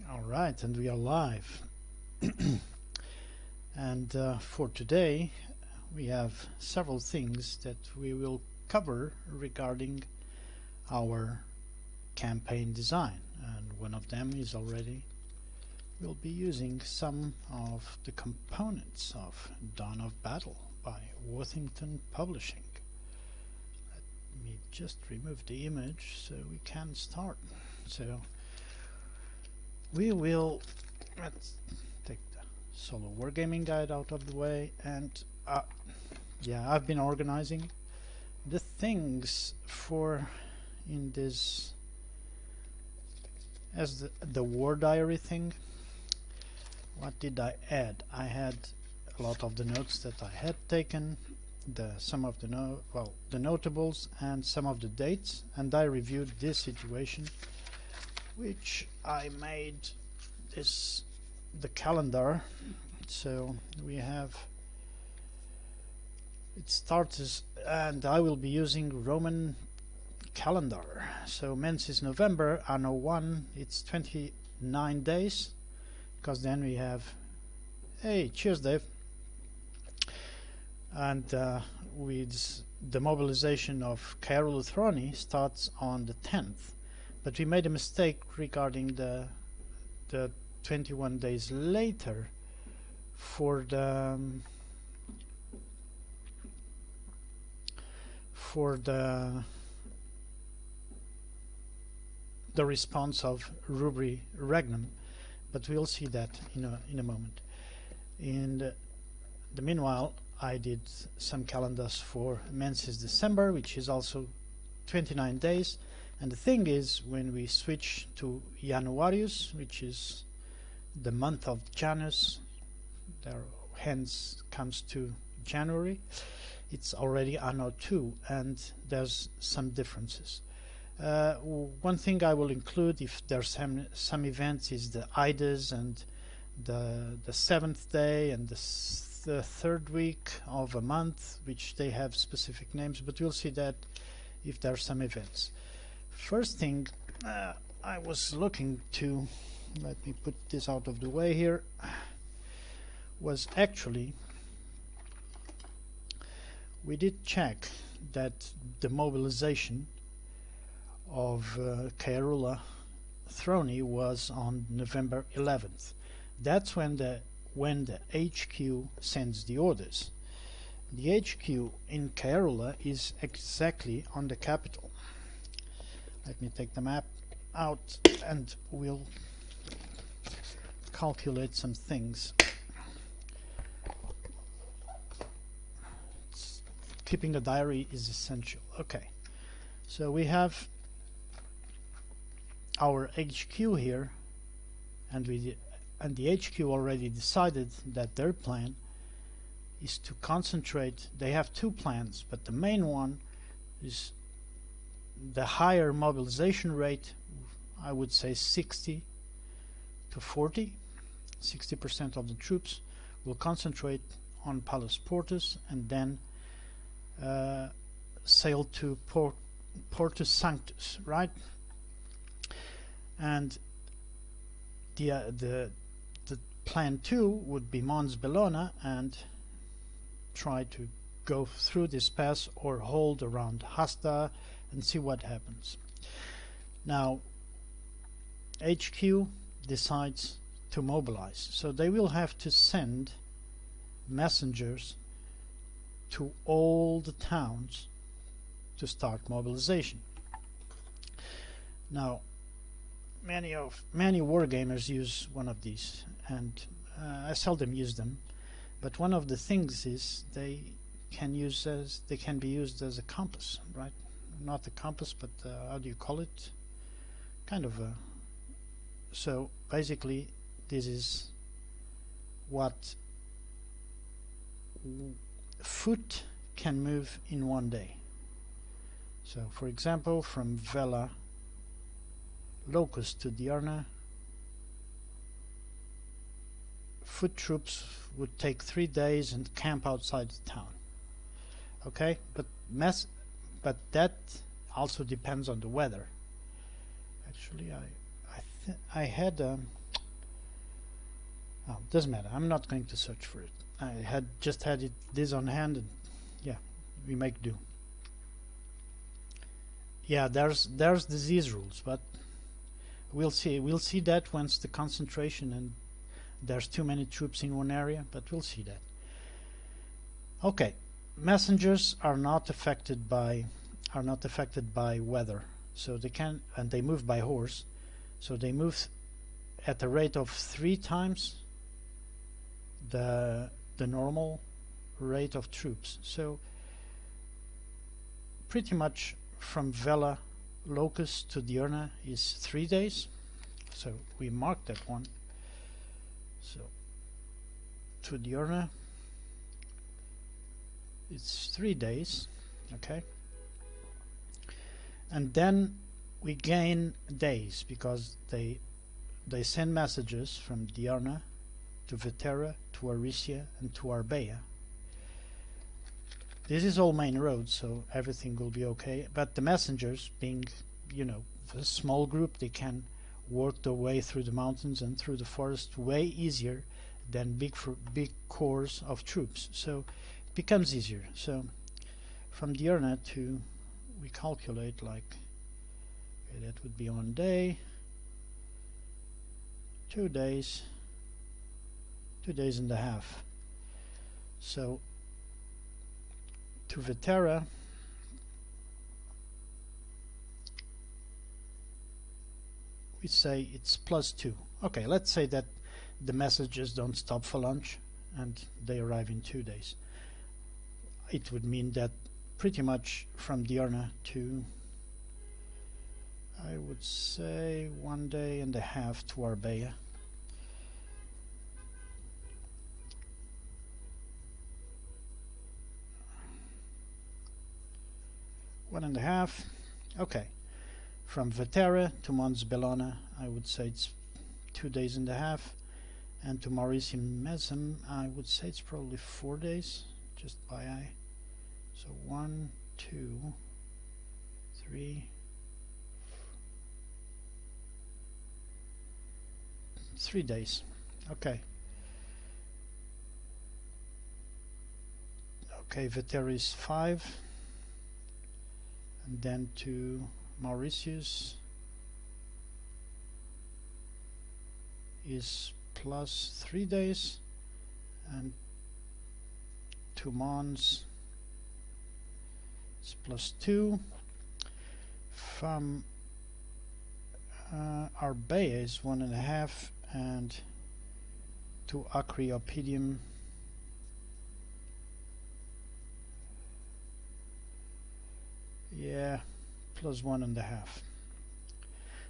All right, and we are live. And for today, we have several things that we will cover regarding our campaign design. And one of them is already, we'll be using some of the components of Dawn of Battle by Worthington Publishing. Let me just remove the image so we can start. So we will, let's take the solo wargaming guide out of the way, and yeah, I've been organizing the things for in this as the war diary thing. What did I add? I had a lot of the notes that I had taken, some of the notables and some of the dates, and I reviewed this situation, which I made the calendar. So we have it starts, and I will be using Roman calendar. So Mensis November, Anno 1, it's 29 days, because then we have, hey, cheers Dave, and with the mobilization of Caerula Throne starts on the 10th. But we made a mistake regarding the 21 days later for the response of Rubri Regnum, but we'll see that in a moment. In the meanwhile, I did some calendars for Mensis December, which is also 29 days. And the thing is, when we switch to Januarius, which is the month of Janus, there hence comes to January, it's already Anno 2, and there's some differences. One thing I will include, if there's some events, is the Ides and the 7th day and the 3rd week of a month, which they have specific names, but we'll see that if there are some events. First thing I was looking to, let me put this out of the way here, was actually we did check that the mobilization of Caerula Throne was on November 11th. That's when the HQ sends the orders. The HQ in Caerula is exactly on the capital. Let me take the map out and we'll calculate some things. Keeping a diary is essential. Okay, so we have our HQ here, and the HQ already decided that their plan is to concentrate. They have two plans, but the main one is the higher mobilization rate. I would say 60 to 40. 60% of the troops will concentrate on Palus Portus and then sail to Portus Sanctus, right? And the plan 2 would be Mons Bellona and try to go through this pass or hold around Hasta and see what happens. Now HQ decides to mobilize, so they will have to send messengers to all the towns to start mobilization. Now many wargamers use one of these, and I seldom use them, but one of the things is they can be used as a compass, right? Not a compass, but how do you call it? Kind of a. So basically, this is what foot can move in one day. So, for example, from Vela Locust to Diurna, foot troops would take 3 days and camp outside the town. Okay, but that also depends on the weather. Actually, I had Oh, doesn't matter. I'm not going to search for it. I had just had this on hand, and yeah, we make do. Yeah, there's disease rules, but we'll see. We'll see that once the concentration and there's too many troops in one area, but we'll see that. Okay, messengers are not affected by weather, so they can, and they move by horse, so they move at a rate of 3 times the normal rate of troops. So pretty much from Vela Locus to Diurna is 3 days, so we mark that one. So to Diurna it's 3 days, okay, and then we gain days because they send messages from Diurna to Vetera, to Aricia, and to Arbea. This is all main roads, so everything will be okay, but the messengers, being, you know, a small group, they can work their way through the mountains and through the forest way easier than big corps of troops, so it becomes easier. So from Diurna to, we calculate like, okay, that would be 1 day, 2 days, 2 days and a half. So to Vetera we say it's +2. Okay, let's say that the messages don't stop for lunch and they arrive in 2 days. It would mean that pretty much from Diurna to, I would say, 1 day and a half to Arbea. One and a half. Okay. From Vetera to Mons Bellona, I would say it's 2 days and a half, and to Mauritium Mesem, I would say it's probably 4 days, just by eye. So 1, 2, 3, 3 days. Okay. Okay, Vetera is 5, and then to Mauritius is +3 days, and to Mons it's +2. From Arbea is 1.5, and to Acreopidium yeah, +1.5.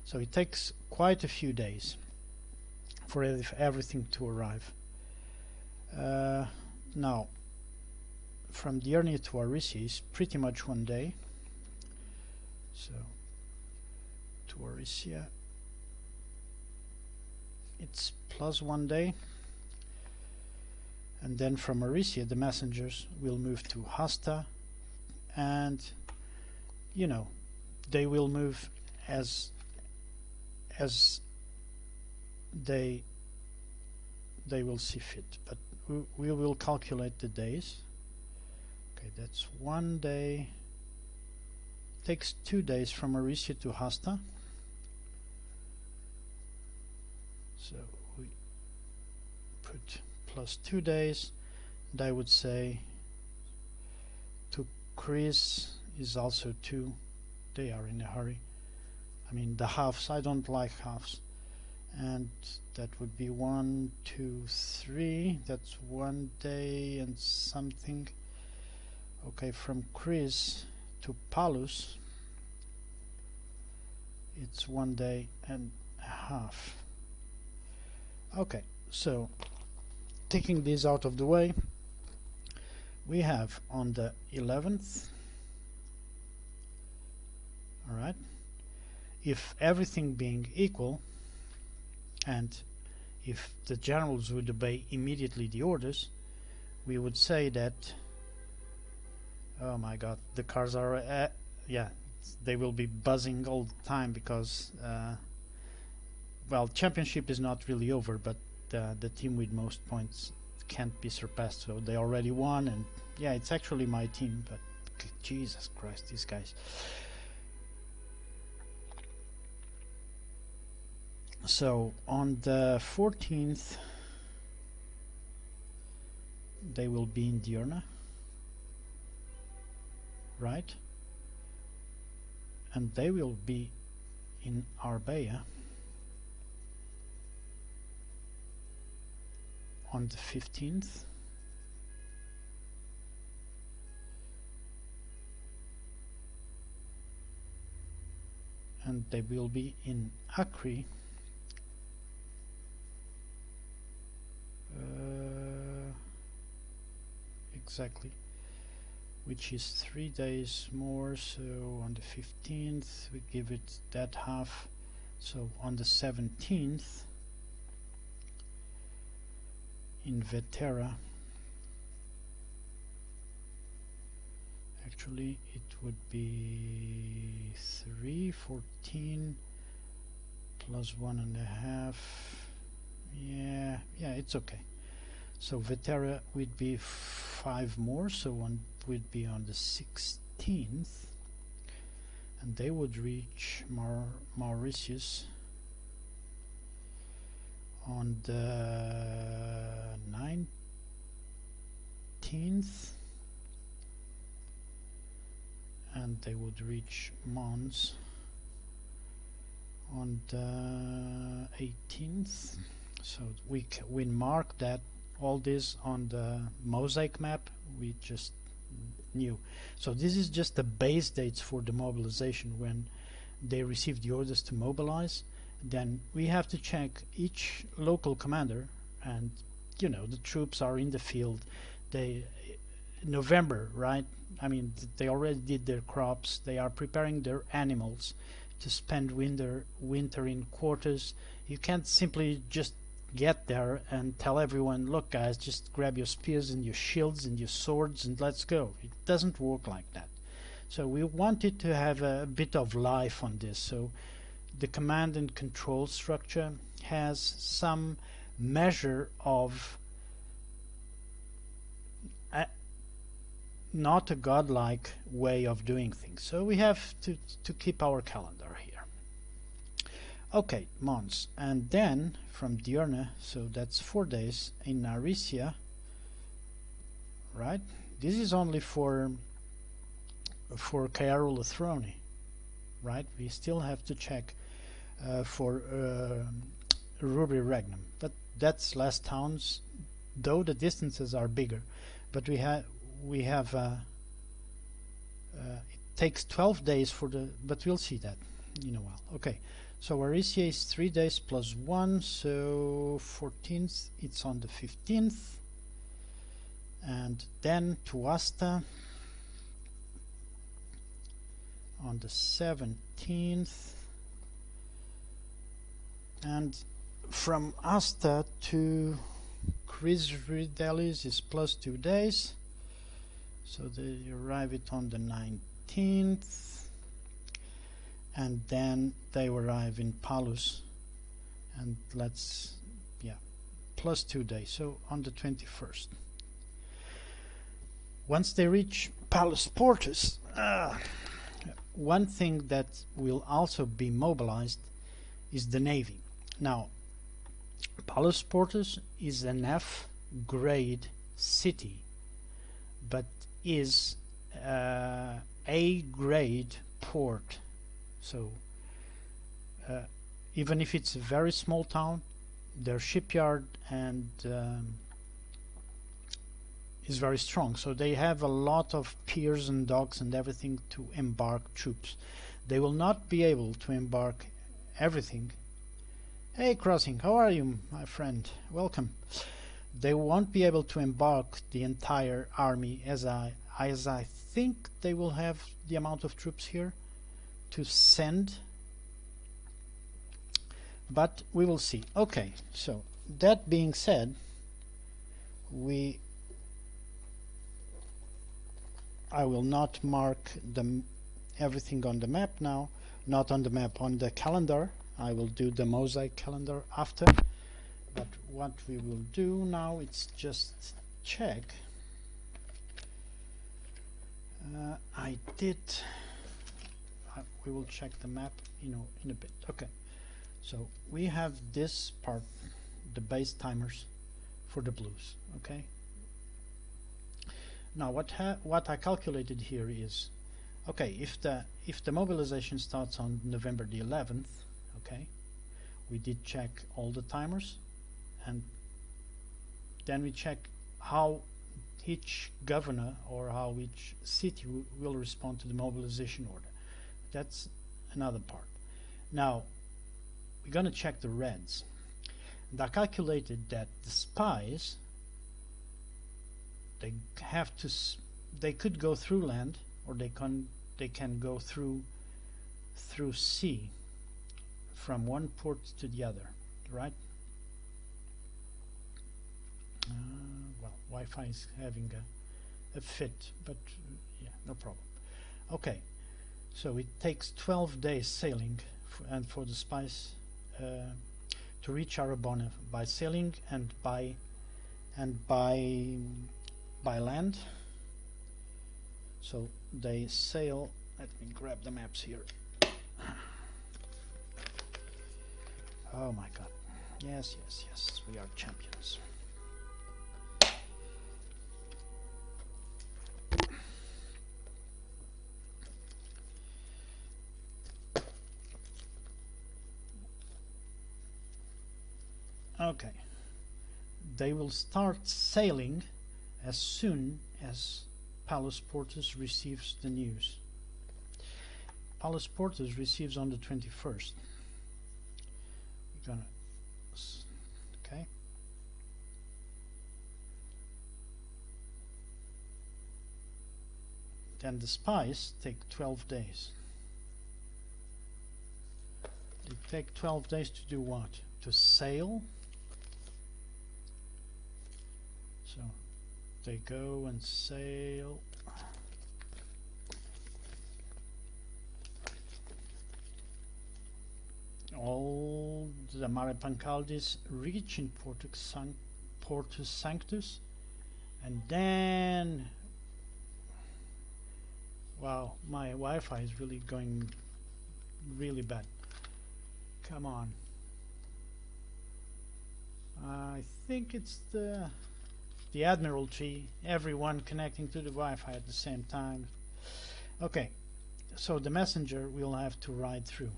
So it takes quite a few days for everything to arrive. Now from Diurna to Aricia is pretty much 1 day. So to Aricia it's +1 day, and then from Aricia the messengers will move to Hasta, and you know, they will move as they will see fit, but we will calculate the days. Okay, that's 1 day. Takes 2 days from Aricia to Hasta. So we put +2 days, and I would say to Chris is also 2. They are in a hurry. I mean the halves, I don't like halves, and that would be 1, 2, 3. That's 1 day and something. Okay, from Chris to Palus it's 1 day and a half. Okay, so taking this out of the way, we have on the 11th, alright, if everything being equal, and if the generals would obey immediately the orders, we would say that, oh my god, the cars are yeah, they will be buzzing all the time because well, championship is not really over, but the team with most points can't be surpassed, so they already won. And yeah, it's actually my team, but Jesus Christ, these guys. So on the 14th they will be in Diurna, right? And they will be in Arbea on the 15th. And they will be in Acri exactly, which is 3 days more. So on the 15th we give it that half, so on the 17th in Vetera, actually it would be 314 plus 1.5. Yeah, it's okay. So Vetera would be 5 more, so one would be on the 16th, and they would reach Mauritius on the 19th, and they would reach Mons on the 18th. So we mark that all this on the mosaic map. We just knew. So this is just the base dates for the mobilization when they receive the orders to mobilize. Then we have to check each local commander, and you know, the troops are in the field. They November, right? I mean, they already did their crops. They are preparing their animals to spend winter in quarters. You can't simply just get there and tell everyone, look guys, just grab your spears and your shields and your swords and let's go. It doesn't work like that. So we wanted to have a bit of life on this. So the command and control structure has some measure of not a godlike way of doing things. So we have to keep our calendar here. Okay, Mons, and then from Diurna, so that's 4 days in Aricia, right? This is only for Caerula Throne, right? We still have to check for Rubri Regnum, but that's less towns, though the distances are bigger. But we have it takes 12 days for the, but we'll see that in a while. Okay. So Aricia is 3 days plus 1, so 14th, it's on the 15th. And then Tuasta on the 17th. And from Asta to Chrysalis is plus 2 days. So they arrive it on the 19th. And then they arrive in Palus, and plus 2 days, so on the 21st. Once they reach Palus Portus, one thing that will also be mobilized is the navy. Now, Palus Portus is an F grade city, but is A grade port. So even if it's a very small town, their shipyard and is very strong. So they have a lot of piers and docks and everything to embark troops. They will not be able to embark everything. Hey Crossing, how are you, my friend? Welcome. They won't be able to embark the entire army as I think they will have the amount of troops here to send, but we will see. Okay, so that being said, I will not mark everything on the map now, not on the map, on the calendar. I will do the mosaic calendar after, but what we will do now, it's just check. We will check the map, in a bit. Okay, so we have this part, the base timers for the blues. Okay. Now what I calculated here is, okay, if the mobilization starts on November the 11th, okay, we did check all the timers, and then we check how each governor or how each city will respond to the mobilization order. That's another part. Now we're going to check the reds, and I calculated that the spies, they could go through land, or they can go through sea from one port to the other, right? Well, Wi-Fi is having a fit, but yeah, no problem. Okay, so it takes 12 days sailing for the spies to reach Arabona by sailing and by land. So they sail. Let me grab the maps here. Oh my god. Yes, yes, yes, we are champions. Okay. They will start sailing as soon as Palos Portus receives the news. Palos Portus receives on the 21st. We're gonna, okay. Then the spies take 12 days. They take 12 days to do what? To sail. So they go and sail. All the Mare Pancaldis reach in Portus Sanctus, and then, wow, my Wi-Fi is really going really bad. Come on. I think it's the Admiralty, everyone connecting to the Wi-Fi at the same time. Okay, so the messenger will have to ride through,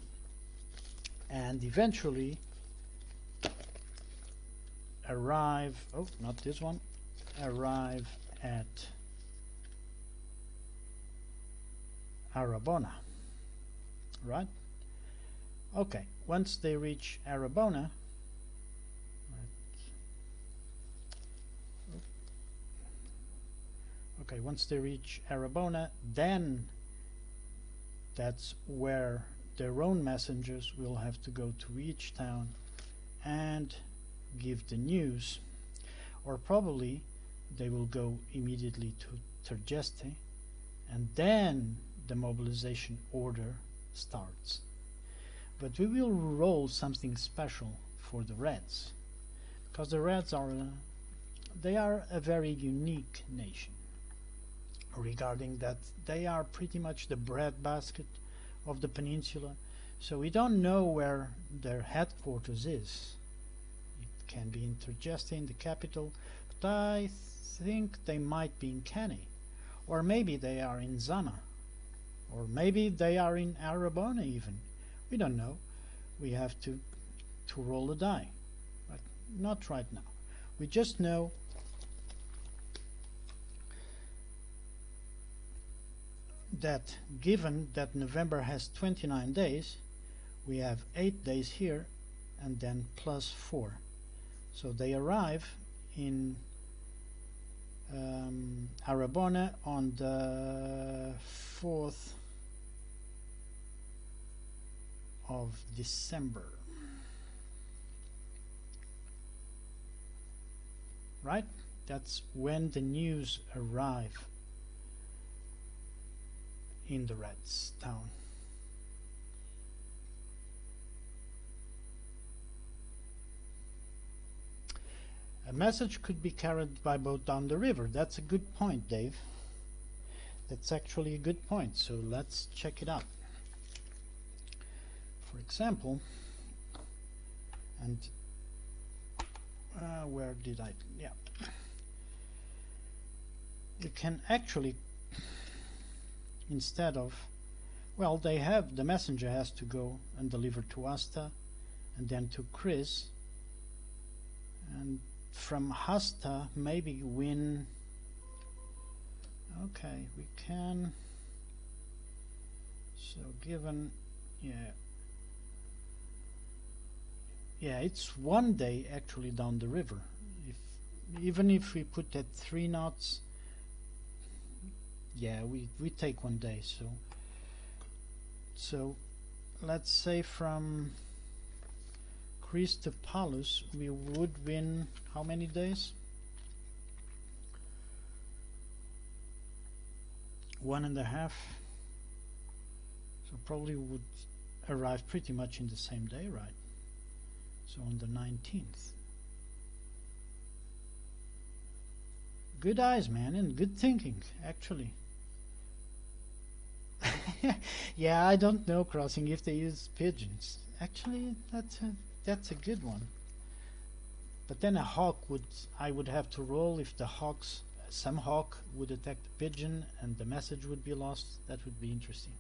and eventually arrive, oh, not this one, arrive at Arabona, right? Okay, once they reach Arabona, okay, once they reach Arabona, then that's where their own messengers will have to go to each town and give the news, or probably they will go immediately to Tergeste, and then the mobilization order starts. But we will roll something special for the Reds, because the Reds are they are a very unique nation, regarding that they are pretty much the breadbasket of the peninsula. So we don't know where their headquarters is. It can be in Tergeste, in the capital, but I think they might be in Cannae, or maybe they are in Zana, or maybe they are in Arabona even. We don't know. We have to roll a die, but not right now. We just know that given that November has 29 days, we have 8 days here and then plus 4. So they arrive in Arabona on the 4th of December. Right? That's when the news arrive in the Reds town. A message could be carried by boat down the river. That's a good point, Dave. That's actually a good point. So let's check it out. For example, and where did I? Yeah. You can actually, instead of, well, they have, the messenger has to go and deliver to Asta and then to Chris, and from Asta maybe win. Okay, we can, so given, yeah, it's 1 day actually down the river. Even if we put at 3 knots, yeah, we take 1 day. So let's say from Chris to Paulus we would win how many days? 1.5. So probably would arrive pretty much in the same day, right? So on the 19th. Good eyes, man, and good thinking, actually. Yeah, I don't know, Crossing, if they use pigeons. Actually, that's a good one. But then a hawk I would have to roll if some hawk would attack the pigeon and the message would be lost. That would be interesting.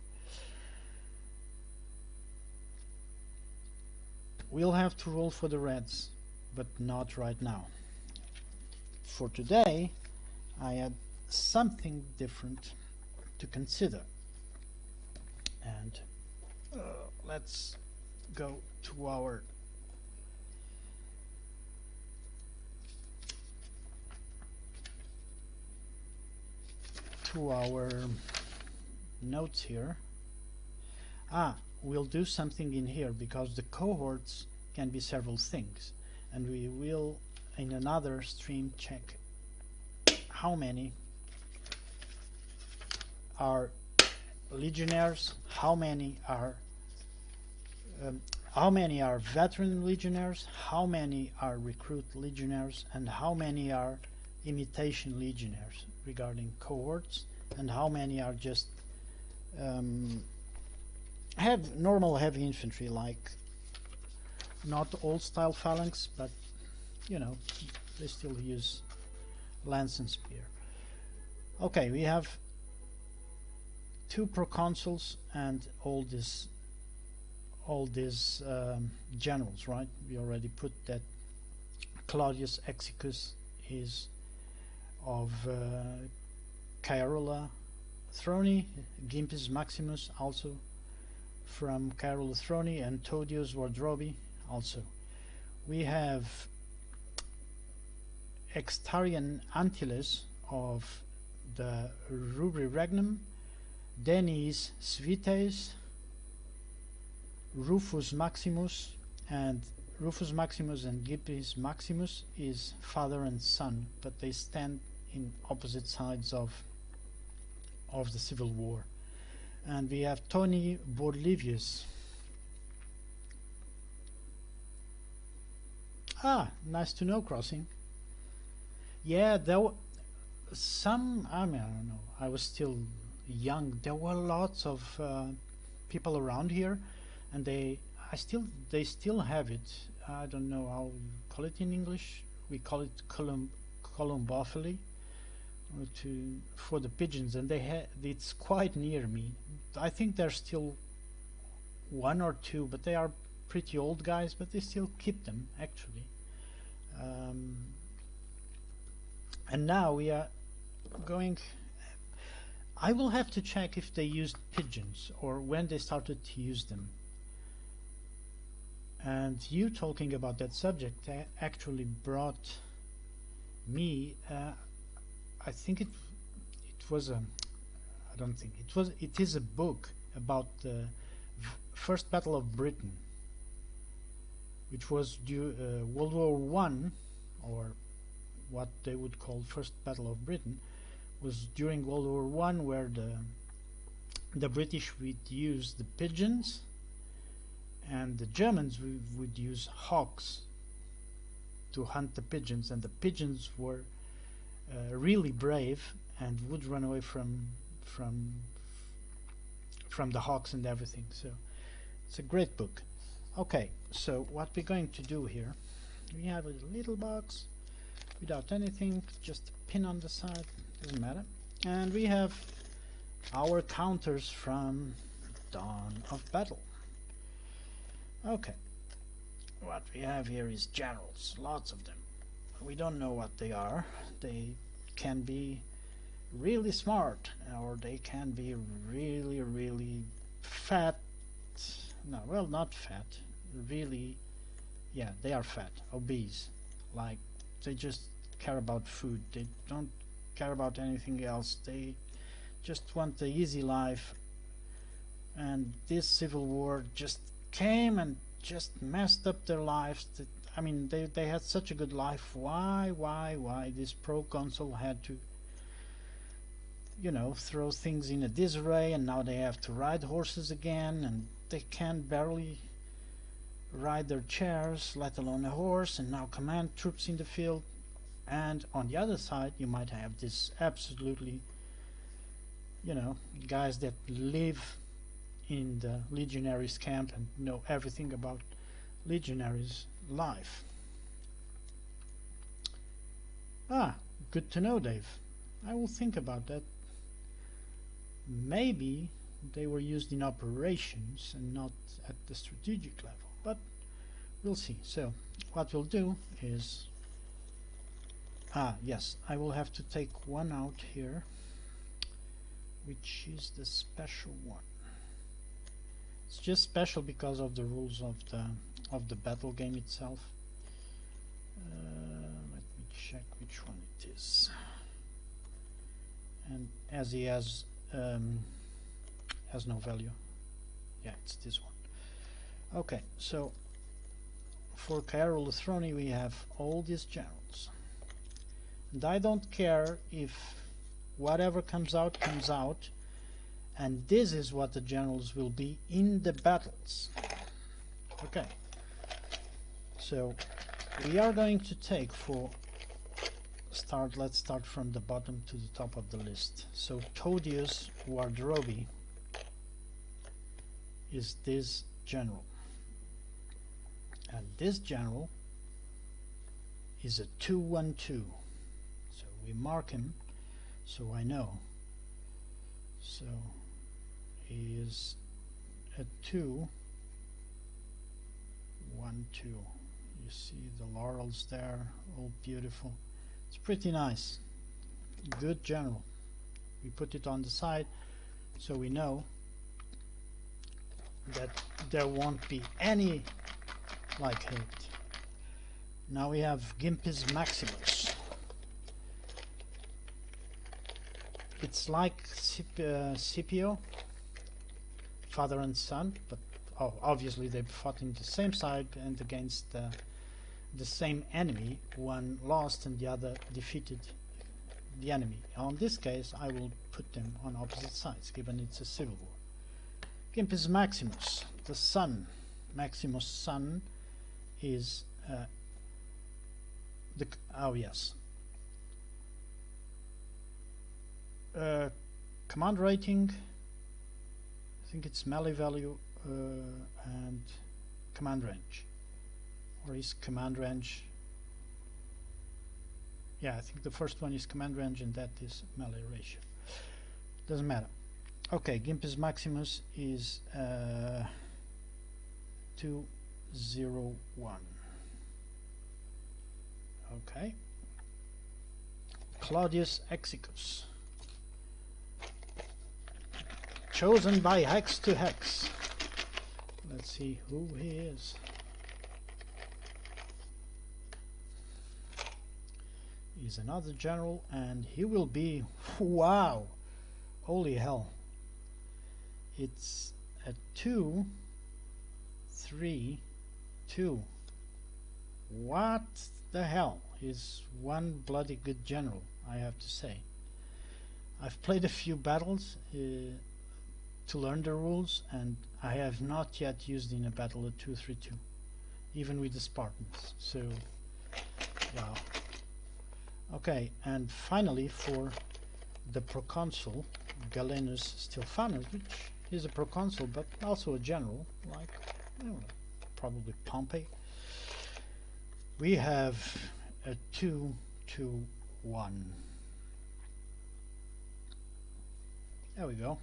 We'll have to roll for the reds, but not right now. For today, I had something different to consider. And let's go to our notes here. We'll do something in here because the cohorts can be several things, and we will in another stream check how many are legionnaires, how many are veteran legionnaires, how many are recruit legionnaires, and how many are imitation legionnaires regarding cohorts, and how many are just have normal heavy infantry, like not old style phalanx, but you know, they still use lance and spear. Okay, we have 2 proconsuls and all these generals, right? We already put that Claudius Exicus is of Caerola Throne, Gimpus Maximus also from Caerola Throne, and Todius Wardrobi also. We have Extarian Antilles of the Rubri Regnum, Denis Svites, Rufus Maximus, and Rufus Maximus and Gimpus Maximus is father and son, but they stand in opposite sides of the civil war. And we have Tony Borlivius. Nice to know, Crossing. Yeah, there were some, I mean, I don't know, I was still young. There were lots of people around here, and they still have it. I don't know how you call it in English. We call it columbophily for the pigeons, and it's quite near me. I think there's still 1 or 2, but they are pretty old guys, but they still keep them actually. And now we are going, I will have to check if they used pigeons or when they started to use them. And you talking about that subject actually brought me, I think it was a, I don't think it was, it is a book about the First Battle of Britain, which was World War I, or what they would call First Battle of Britain, was during World War I, where the British would use the pigeons and the Germans would use hawks to hunt the pigeons, and the pigeons were really brave and would run away from the hawks and everything. So it's a great book. Okay, so what we're going to do here, we have a little box without anything, just a pin on the side, doesn't matter, and we have our counters from Dawn of Battle. Okay, what we have here is generals, lots of them. We don't know what they are. They can be really smart, or they can be really fat. No, well, not fat, really, yeah, they are fat, obese, like they just care about food. They don't care about anything else. They just want the easy life, and this civil war just came and just messed up their lives. I mean, they had such a good life. Why this pro consul had to, you know, throw things in a disarray, and now they have to ride horses again, and they can barely ride their chairs, let alone a horse, and now command troops in the field. And on the other side you might have this absolutely, you know, guys that live in the legionaries camp and know everything about legionaries life. Ah, good to know, Dave. I will think about that. Maybe they were used in operations and not at the strategic level, but we'll see. So what we'll do is, yes, I will have to take one out here, which is the special one. It's just special because of the rules of the battle game itself. Let me check which one it is. And as he has no value, yeah, it's this one. Okay, so for Cairo Lathroni we have all these generals, and I don't care if whatever comes out, and this is what the generals will be in the battles. Okay, so we are going to take, for start, let's start from the bottom to the top of the list. So Todius Wardrobi is this general, and this general is a 2-1-2, so we mark him so I know. So he is a 2-1-2. You see the laurels there, all beautiful. It's pretty nice. Good general. We put it on the side so we know that there won't be any like it. Now we have Gimpis Maximus. It's like Scipio, father and son, but obviously they fought in the same side and against the same enemy. One lost and the other defeated the enemy. On this case I will put them on opposite sides, given it's a civil war. Gimpis Maximus, the son. Maximus' son is command rating, I think it's melee value and command range, or is command range, yeah, I think the first one is command range and that is melee ratio, doesn't matter. Okay, Gimpis Maximus is 201. Okay, Claudius Exicus, chosen by hex to hex. Let's see who he is. He's another general, and he will be, wow, holy hell, it's a 2-3-2. What the hell? He's one bloody good general, I have to say. I've played a few battles to learn the rules, and I have not yet used in a battle a 2-3-2, even with the Spartans. So Wow. Okay, and finally for the proconsul, Galenus Stilphanus, which is a proconsul but also a general, like probably Pompey. We have a 2-2-1. There we go.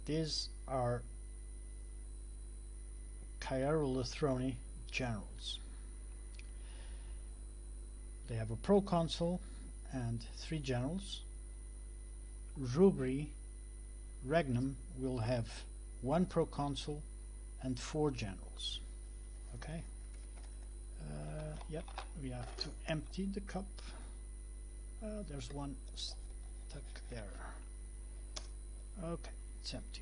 These are Caerulothrone generals. They have a proconsul and 3 generals. Rubri Regnum will have 1 proconsul and 4 generals. Okay. Yep, we have to empty the cup. There's one stuck there. Okay, it's empty.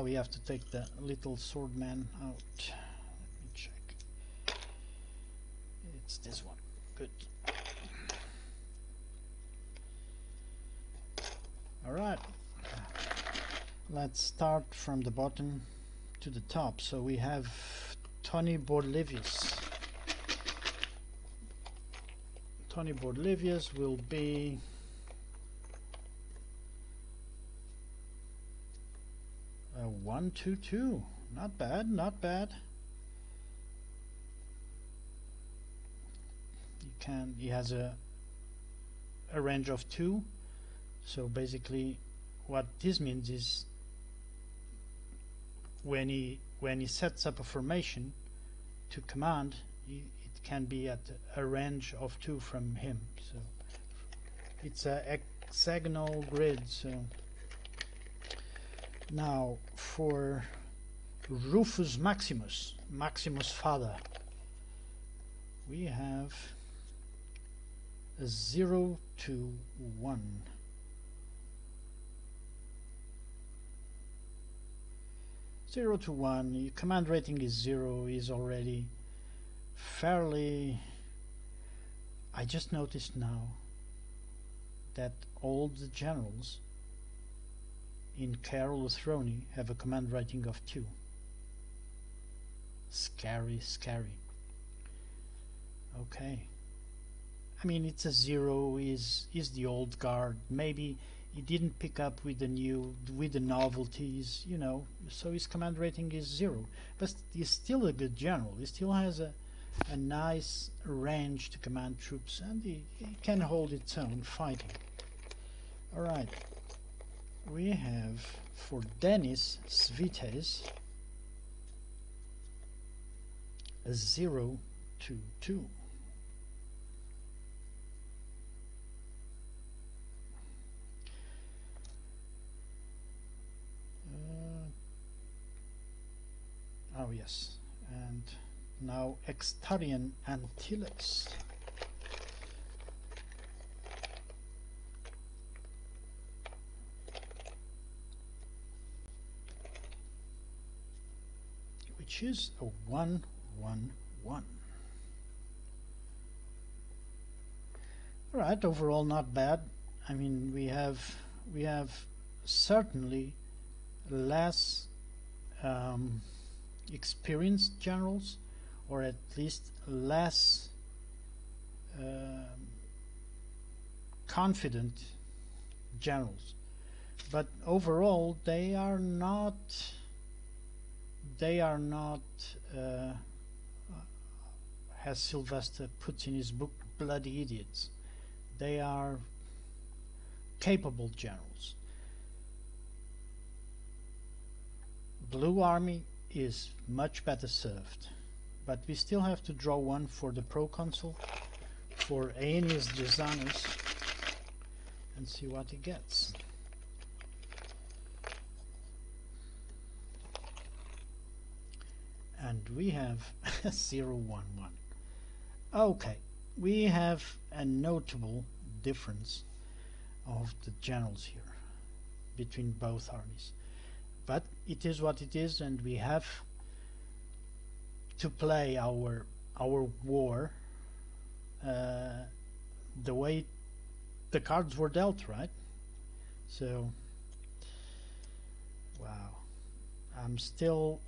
We have to take the little swordman out. Let me check. It's this one. Good. Alright. Let's start from the bottom to the top. So we have Tony Borlivius. Tony Borlivius will be a 1-2-2. Not bad, not bad. He has a range of 2. So basically what this means is when he sets up a formation to command, it can be at a range of 2 from him. So it's a hexagonal grid. So now for Rufus Maximus, Maximus' father, we have a 0-1. 0-1. Your command rating is 0. Is already fairly. I just noticed now that all the generals in Caerulothrone have a command rating of 2. Scary, scary. Okay. I mean, it's a 0. Is the old guard. Maybe he didn't pick up with the novelties, you know, so his command rating is 0. But he's still a good general. He still has a nice range to command troops, and he can hold its own fighting. Alright. We have for Denis Svites a 0-2-2. Oh yes, and now Extarian Antilles. Which is a 1-1-1. Alright, overall not bad. I mean, we have certainly less experienced generals, or at least less confident generals, but overall they are not as Sylvester puts in his book, bloody idiots. They are capable generals. Blue Army is much better served, but we still have to draw one for the proconsul, for Aeneas Gesanus, and see what he gets. And we have a 0-1-1. Okay, we have a notable difference of the generals here between both armies. But it is what it is, and we have to play our war the way the cards were dealt, right? So, wow, I'm still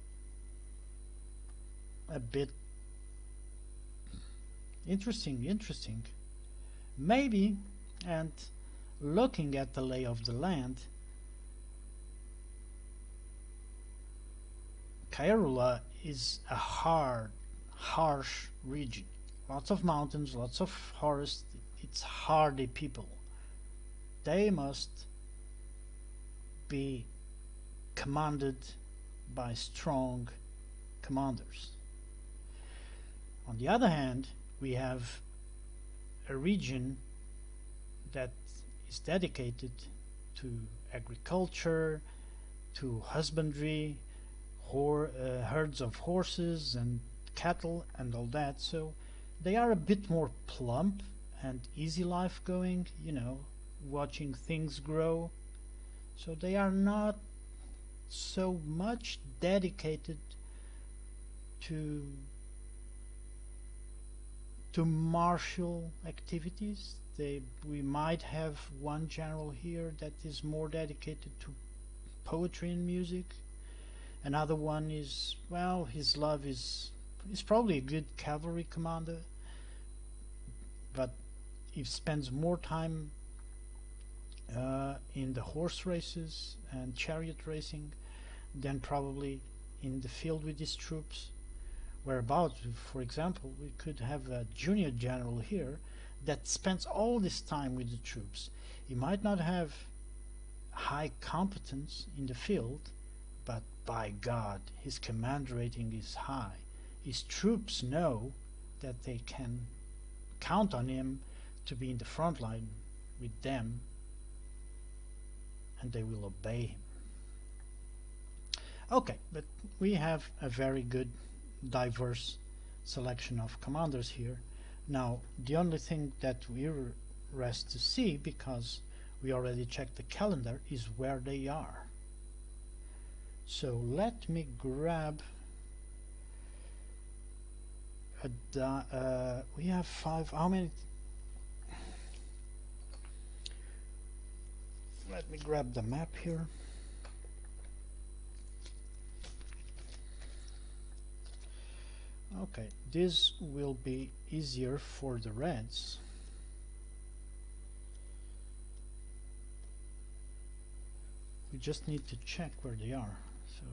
a bit Interesting, interesting. Maybe, and looking at the lay of the land, Kairula is a hard, harsh region. Lots of mountains, lots of forest. It's hardy people. They must be commanded by strong commanders. On the other hand, we have a region that is dedicated to agriculture, to husbandry, herds of horses and cattle and all that. So they are a bit more plump and easy life going, you know, watching things grow. So they are not so much dedicated to martial activities. We might have one general here that is more dedicated to poetry and music. Another one is, well, his love is probably a good cavalry commander, but he spends more time in the horse races and chariot racing than probably in the field with his troops. Whereabouts, for example, we could have a junior general here that spends all this time with the troops. He might not have high competence in the field, but by God, his command rating is high. His troops know that they can count on him to be in the front line with them, and they will obey him. Okay, but we have a very good diverse selection of commanders here. Now, the only thing that we rest to see, because we already checked the calendar, is where they are. So let me grab we have 5. How many? Let me grab the map here. Okay, this will be easier for the Reds. We just need to check where they are. So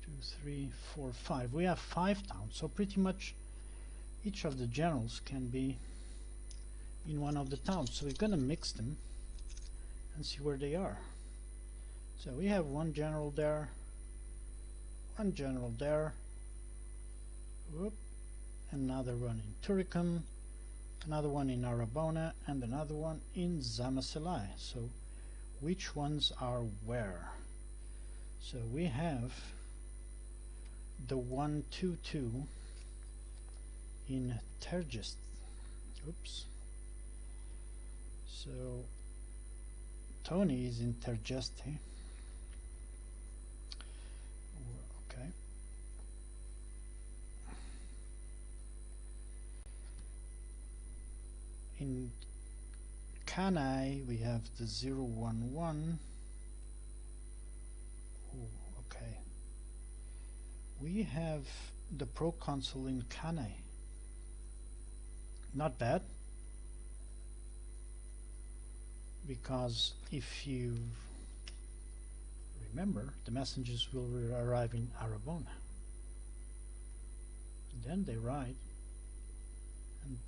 2, 3, 4, 5. We have 5 towns, so pretty much each of the generals can be in one of the towns. So we're gonna mix them and see where they are. So we have one general there, one general there, whoop, another one in Turicum, another one in Arabona, and another one in Zamaselai. So which ones are where? So we have the 122 in Tergest. Oops. So Tony is in Tergeste. Okay. In Kanai we have the 011. Oh, okay. We have the Pro Consul in Kanai. Not bad, because if you remember, the messengers will arrive in Arabona. And then they ride, and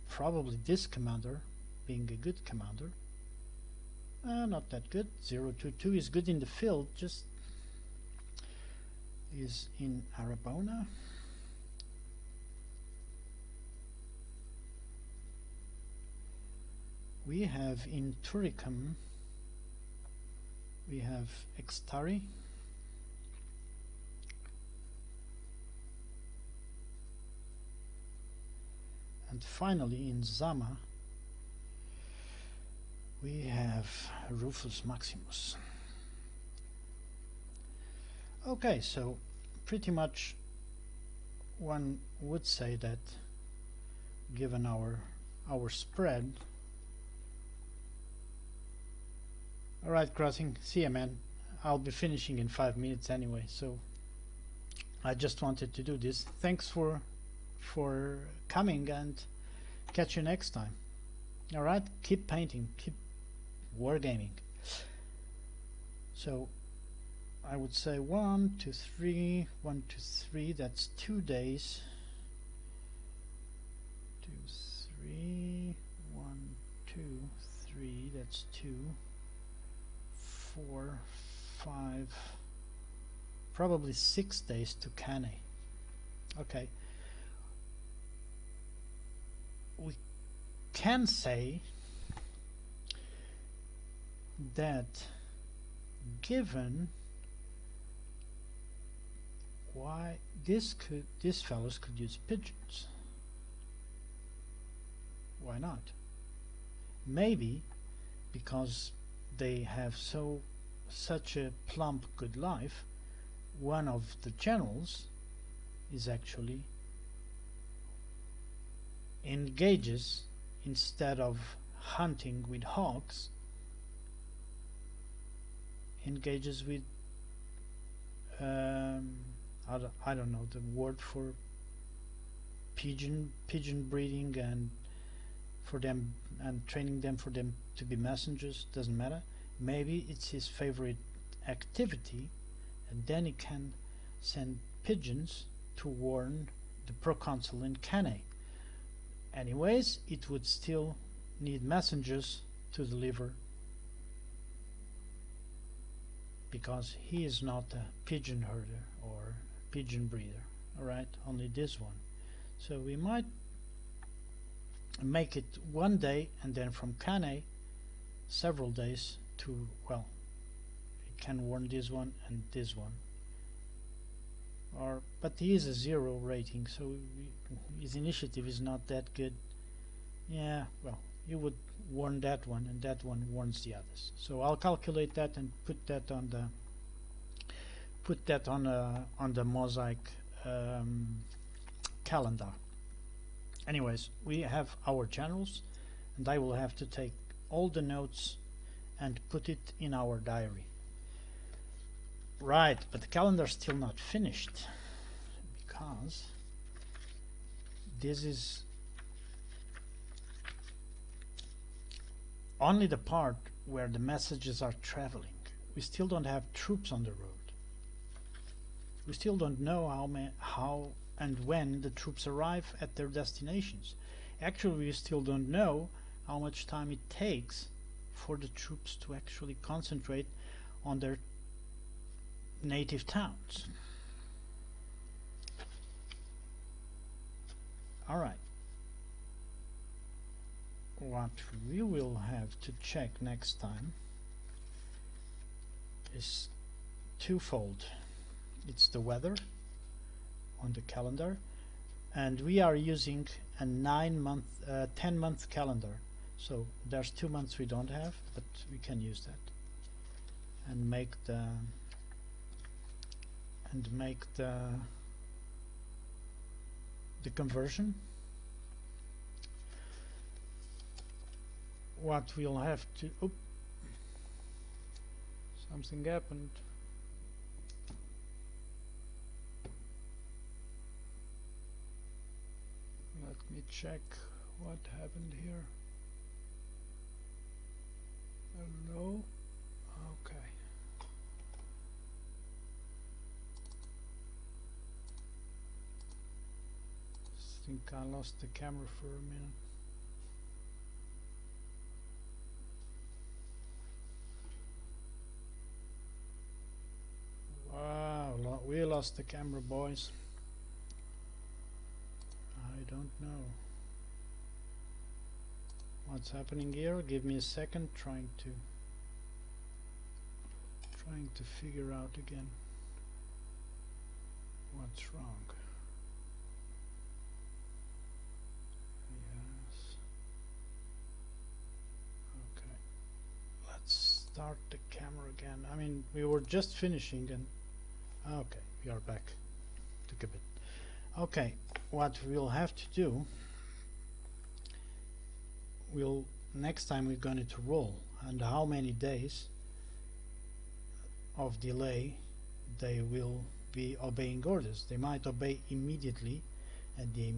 probably this commander, being a good commander, not that good. 022 is good in the field, just is in Arabona. We have in Turicum, we have Extari, and finally in Zama we have Rufus Maximus. Okay, so pretty much one would say that, given our spread. Alright, Crossing, see ya, man. I'll be finishing in 5 minutes anyway, so I just wanted to do this. Thanks for for coming, and catch you next time. Alright, keep painting, keep wargaming. So I would say 1, 2, 3, 1, 2, 3, that's 2 days. 2, 3, 1, 2, 3, that's 2, 4, 5, probably 6 days to Cannes. Okay. We can say that given why these fellows could use pigeons. Why not? Maybe because they have such a plump good life, one of the generals is actually engages, instead of hunting with hawks, engages with I don't know the word for pigeon breeding, and for them, and training them for them to be messengers. Doesn't matter. Maybe it's his favorite activity, and then he can send pigeons to warn the proconsul in Cannes. Anyways, it would still need messengers to deliver, because he is not a pigeon herder or pigeon breeder. Alright, only this one. So we might make it 1 day, and then from Cannes several days to, well, he can warn this one and this one. But he is a 0 rating, so his initiative is not that good. Yeah, well, you would warn that one, and that one warns the others. So I'll calculate that and put that on the mosaic calendar. Anyways, we have our generals, and I will have to take all the notes and put it in our diary. Right, but the calendar is still not finished, because this is only the part where the messages are traveling. We still don't have troops on the road. We still don't know how and when the troops arrive at their destinations. Actually, we still don't know how much time it takes for the troops to actually concentrate on their native towns. Alright. What we will have to check next time is twofold. It's the weather on the calendar, and we are using a 10-month calendar. So there's 2 months we don't have, but we can use that and make the conversion. What we'll have to, something happened. Let me check what happened here. Hello? Okay. I think I lost the camera for a minute. Wow, we lost the camera, boys. I don't know what's happening here. Give me a second, trying to figure out again what's wrong. Yes. Okay. Let's start the camera again. I mean, we were just finishing, and okay, we are back. Took a bit. Okay, what we'll have to do, next time we're going to roll, and how many days of delay they will be obeying orders. They might obey immediately, and they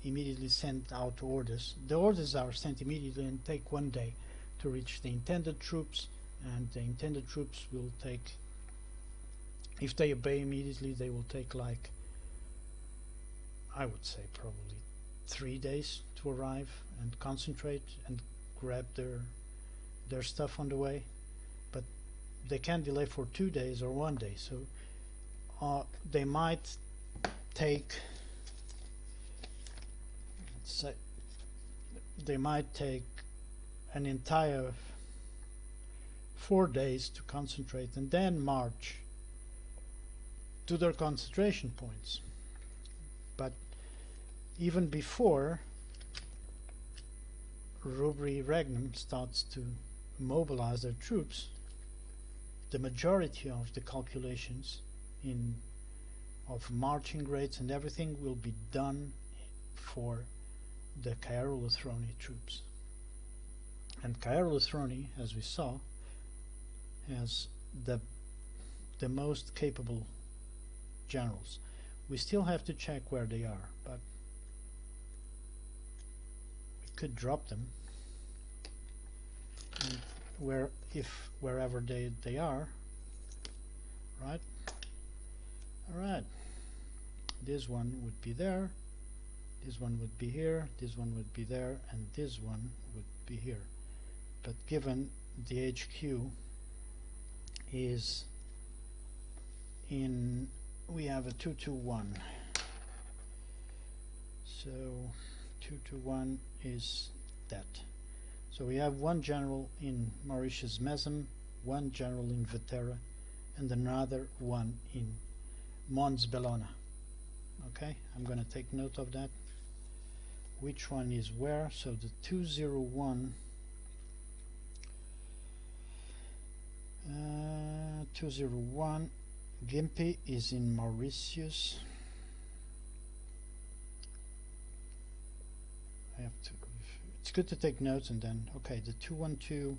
immediately send out orders. The orders are sent immediately and take 1 day to reach the intended troops, and the intended troops will take, if they obey immediately, they will take, like, I would say probably 3 days to arrive and concentrate and grab their stuff on the way. But they can delay for 2 days or 1 day, so they might take, say, they might take an entire 4 days to concentrate and then march to their concentration points. But even before Rubri Regnum starts to mobilize their troops, the majority of the calculations of marching rates and everything will be done for the Caerulothroni troops. And Caerulothroni, as we saw, has the most capable generals. We still have to check where they are, but we could drop them, and wherever they are, right? All right. This one would be there, this one would be here, this one would be there, and this one would be here. But given the HQ is in, we have a 221, so 221 is that. So we have one general in Mauritius Mesem, one general in Vetera, and another one in Mons Bellona. Okay, I'm going to take note of that, which one is where. So the 201 201 Gympie is in Mauritius. I have to, it's good to take notes. And then, okay, the 212,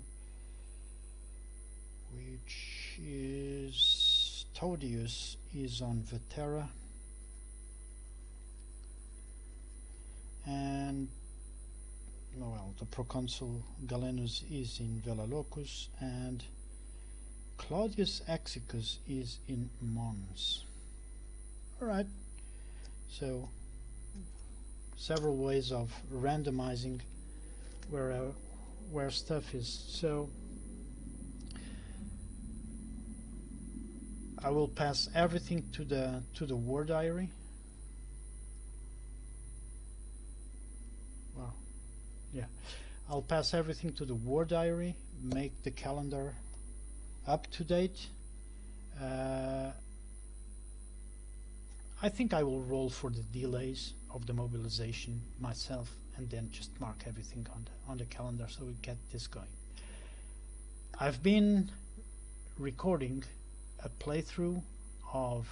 which is Todius, is on Vetera, and well, the proconsul Galenus is in Velalocus, and Claudius Axicus is in Mons. Alright, so several ways of randomizing where stuff is. So I will pass everything to the war diary. Well, yeah, I'll pass everything to the war diary, make the calendar up to date. I think I will roll for the delays of the mobilization myself, and then just mark everything on the calendar so we get this going. I've been recording a playthrough of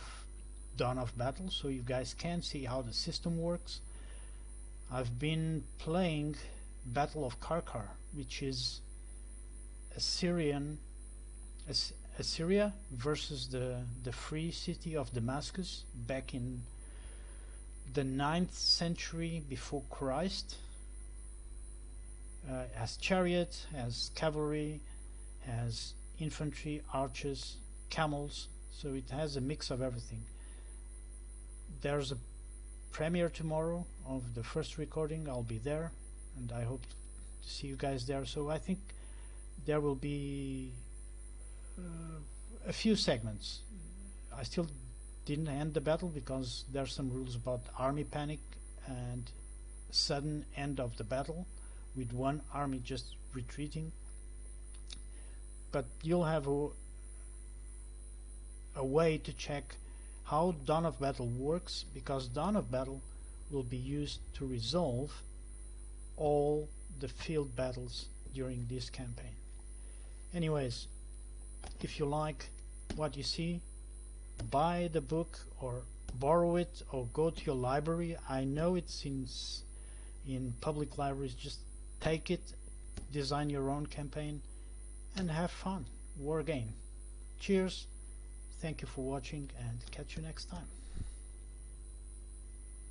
Dawn of Battle so you guys can see how the system works. I've been playing Battle of Karkar, which is Assyria versus the free city of Damascus back in the 9th century before Christ. Has chariot, has cavalry, has infantry, archers, camels, so it has a mix of everything. There's a premiere tomorrow of the first recording. I'll be there, and I hope to see you guys there. So I think there will be a few segments. I still didn't end the battle because there's some rules about army panic and sudden end of the battle with one army just retreating. But you'll have a way to check how Dawn of Battle works, because Dawn of Battle will be used to resolve all the field battles during this campaign. Anyways, if you like what you see, buy the book or borrow it or go to your library. I know it's in public libraries. Just take it, design your own campaign, and have fun. War game. Cheers. Thank you for watching, and catch you next time.